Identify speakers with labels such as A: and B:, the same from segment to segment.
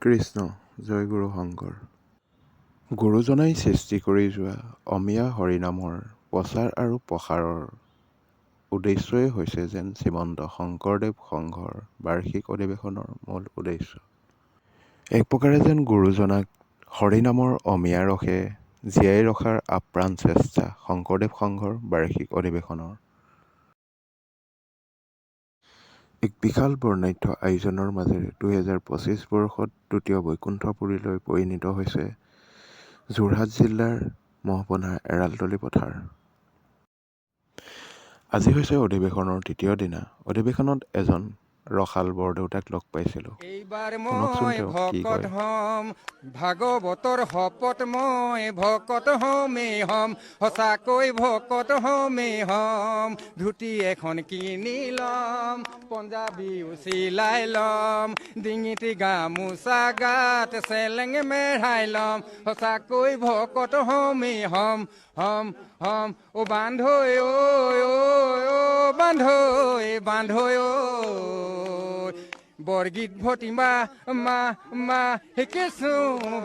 A: কৃষ্ণ জয় গুৰু শংকৰ। গুৰুজনাই সৃষ্টি কৰি যোৱা অমিয়া হৰিনামৰ প্ৰচাৰ আৰু প্ৰসাৰৰ উদ্দেশ্যই হৈছে যেন শ্ৰীমন্ত শংকৰদেৱ সংঘৰ বাৰ্ষিক অধিৱেশনৰ মূল উদ্দেশ্য। এক প্ৰকাৰে যেন গুৰুজনাক হৰিনামৰ অমিয়া ৰসে জীয়াই ৰখাৰ আপ্ৰাণ চেষ্টা শংকৰদেৱ সংঘৰ বাৰ্ষিক অধিৱেশনৰ এক বিশাল বৰ্ণাঢ্য আয়োজনৰ মাজেৰে 2025 বৰ্ষত দ্বিতীয় বৈকুণ্ঠপুৰীলৈ পৰিণত হৈছে যোৰহাট জিলাৰ মহপনা এৰালতলী পথাৰ। আজি হৈছে অধিৱেশনৰ তৃতীয় দিনা। অধিৱেশনত এজন ৰসাল বৰদেউতাক লগ পাইছিলোঁ।
B: এইবাৰ
A: শুনকচোন
B: মই
A: তেওঁ কি
B: ভকত
A: কয়।
B: হম, ভাগৱতৰ শপত মই ভকত হমেই হম, সঁচাকৈ ভকত হমেই হম। ধুতি এখন কিনি লম, পঞ্জাবীও চিলাই লম, ডিঙিত গামোচা গাত চেলেং মেৰাই লম, সঁচাকৈ ভকত হমেই হম হম হম। অ বান্ধৈ ঐ ঐ বান্ধৈ বান্ধৈ ঐ বৰগীত ভতিমা মা মা শিকিছো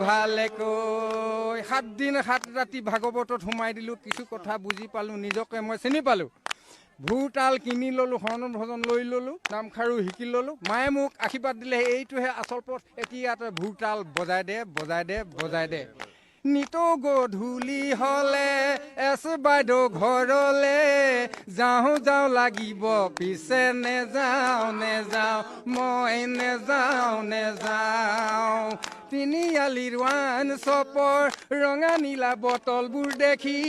B: ভালেকৈ। 7 দিন 7 ৰাতি ভাগৱতত সোমাই দিলোঁ, কিছু কথা বুজি পালোঁ, নিজকে মই চিনি পালোঁ। ভোৰতাল কিনি ল'লোঁ, শৰণ ভজন লৈ ল'লোঁ, নামখাৰু শিকি ল'লোঁ। মায়ে মোক আশীৰ্বাদ দিলে এইটোহে আচল পথ, এতিয়া তই ভোৰতাল বজাই দে বজাই দে বজাই দে। নিতৌ গধূলি হ'লে এছ বাইদেউ ঘৰলে যাওঁ যাওঁ লাগিব, পিছে নেযাওঁ নেযাওঁ মই নেযাওঁ নেযাওঁ। তিনিআলিৰ ৱাইন শ্বপৰ ৰঙা নীলা বটলবোৰ দেখি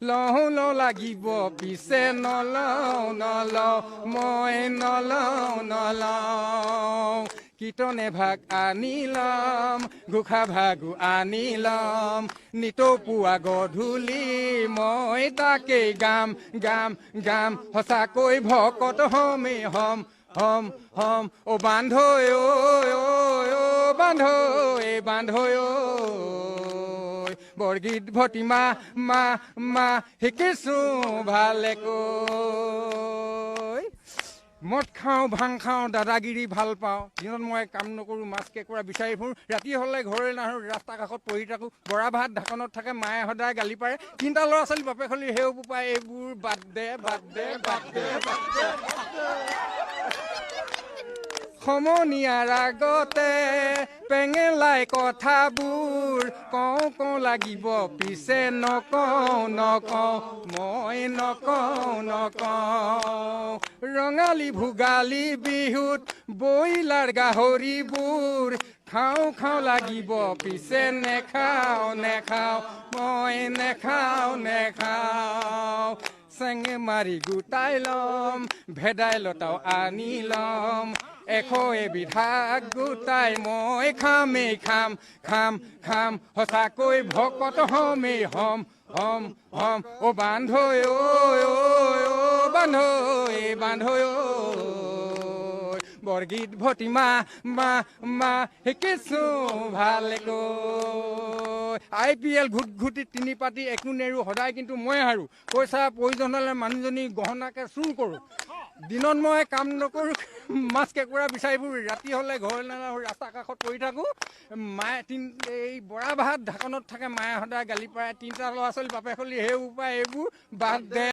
B: লওঁ লওঁ লাগিব, পিছে নলওঁ নলওঁ মই নলওঁ নলওঁ। কীৰ্তনে ভাগ আনি ল'ম, ঘোষা ভাগো আনি ল'ম, নিতৌ পুৱা গধূলি মই তাকেই গাম গাম গাম, সঁচাকৈ ভকত হমেই হম হম হম। অ বান্ধৈ ঐ ঐ বান্ধৈ বান্ধৈ ঐ বৰগীত ভতিমা মা মা শিকিছো ভালেকৈ। মদ খাওঁ ভাং খাওঁ দাদাগিৰি ভাল পাওঁ, দিনত মই কাম নকৰোঁ, মাছ কেঁকুৰা বিচাৰি ফুৰোঁ, ৰাতি হ'লে ঘৰলৈ নাহোঁ, ৰাস্তা কাষত পঢ়ি থাকোঁ। বৰা ভাত ঢাকনত থাকে, মায়ে সদায় গালি পাৰে। 3টা ল'ৰা ছোৱালী বাপেক হ'লি সেইবোৰ পায়, এইবোৰ বাদ দে বাদ দে বাদ দে বাদ দে। সমনীয়াৰ আগতে পেঙেলাই কথাবোৰ কওঁ কওঁ লাগিব, পিছে নকওঁ নকওঁ মই নকওঁ নকওঁ। ৰঙালী ভোগালী বিহুত বইলাৰ গাহৰিবোৰ খাওঁ খাওঁ লাগিব, পিছে নেখাওঁ নেখাওঁ মই নেখাওঁ নেখাওঁ। চেঙে মাৰি গোটাই ল'ম, ভেদাইলতাও আনি ল'ম, 100 এবিধ শাক গোটাই মই খামেই খাম খাম খাম, সঁচাকৈ ভকত হমেই হম হম হম। অ বান্ধৈ ঐ ঐ বান্ধৈ বান্ধৈ ঐ বৰগীত ভতিমা মা মা শিকিছো ভালেকৈ। IPL ঘুটি 3 পাতি একো নেৰো, সদায় কিন্তু মই হাৰোঁ। পইচা প্ৰয়োজন হ'লে মানুহজনী গহনাকে চুৰ কৰোঁ। দিনত মই কাম নকৰোঁ, মাছ কেঁকুৰা বিচাৰি ফুৰোঁ, ৰাতি হ'লে ঘৰলৈ নাহোঁ, ৰাস্তা কাষত পৰি থাকোঁ। মায়ে এই বৰা ভাত ঢাকনত থাকে, মায়ে সদায় গালি পাৰে। 3টা ল'ৰা ছোৱালী বাপেক হ'লি সেইবোৰ পায়, এইবোৰ বাদ দে।